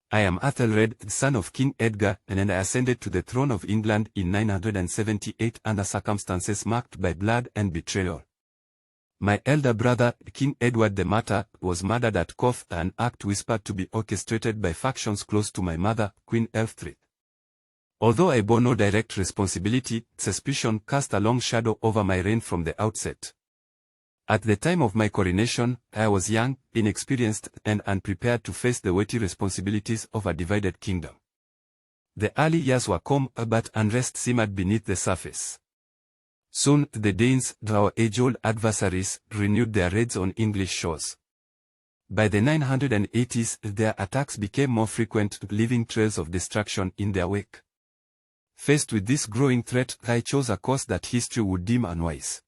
I am Æthelred, son of King Edgar, and I ascended to the throne of England in 978 under circumstances marked by blood and betrayal. My elder brother, King Edward the Martyr, was murdered at Corfe, an act whispered to be orchestrated by factions close to my mother, Queen Ælfthryth. Although I bore no direct responsibility, suspicion cast a long shadow over my reign from the outset. At the time of my coronation, I was young, inexperienced, and unprepared to face the weighty responsibilities of a divided kingdom. The early years were calm, but unrest simmered beneath the surface. Soon, the Danes, our age-old adversaries, renewed their raids on English shores. By the 980s, their attacks became more frequent, leaving trails of destruction in their wake. Faced with this growing threat, I chose a course that history would deem unwise.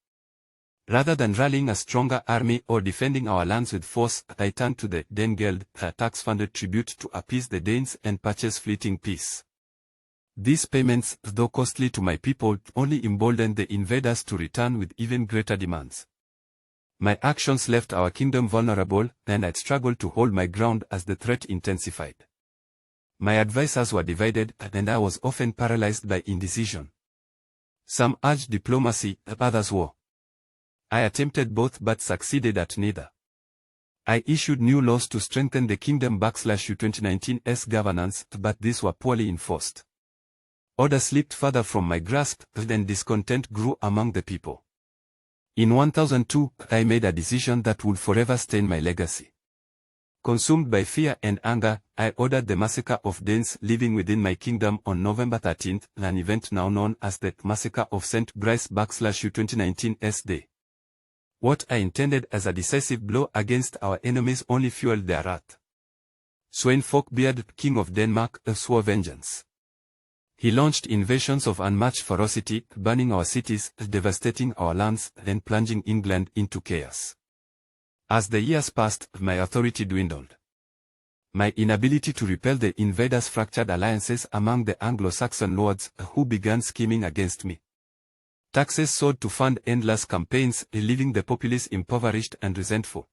Rather than rallying a stronger army or defending our lands with force, I turned to the Danegeld, a tax-funded tribute to appease the Danes and purchase fleeting peace. These payments, though costly to my people, only emboldened the invaders to return with even greater demands. My actions left our kingdom vulnerable, and I'd struggled to hold my ground as the threat intensified. My advisors were divided, and I was often paralyzed by indecision. Some urged diplomacy, others war. I attempted both but succeeded at neither. I issued new laws to strengthen the kingdom/U2019's governance, but these were poorly enforced. Order slipped further from my grasp, and discontent grew among the people. In 1002, I made a decision that would forever stain my legacy. Consumed by fear and anger, I ordered the massacre of Danes living within my kingdom on November 13, an event now known as the Massacre of St. Brice/U2019's Day. What I intended as a decisive blow against our enemies only fueled their wrath. Svein Forkbeard, King of Denmark, swore vengeance. He launched invasions of unmatched ferocity, burning our cities, devastating our lands, and plunging England into chaos. As the years passed, my authority dwindled. My inability to repel the invaders fractured alliances among the Anglo-Saxon lords, who began scheming against me. Taxes soared to fund endless campaigns, leaving the populace impoverished and resentful.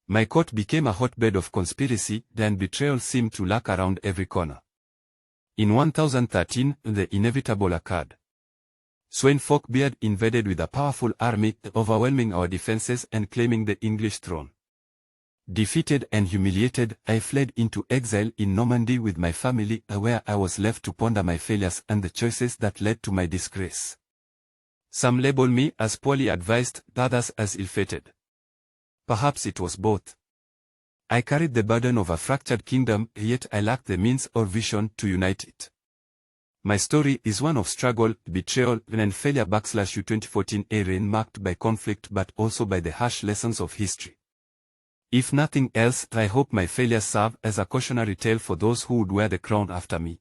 My court became a hotbed of conspiracy, and betrayal seemed to lurk around every corner. In 1013, the inevitable occurred. Svein Forkbeard invaded with a powerful army, overwhelming our defenses and claiming the English throne. Defeated and humiliated, I fled into exile in Normandy with my family, where I was left to ponder my failures and the choices that led to my disgrace. Some label me as poorly advised, others as ill-fated. Perhaps it was both. I carried the burden of a fractured kingdom, yet I lacked the means or vision to unite it. My story is one of struggle, betrayal, and failure /U2014, a reign marked by conflict but also by the harsh lessons of history. If nothing else, I hope my failures serve as a cautionary tale for those who would wear the crown after me.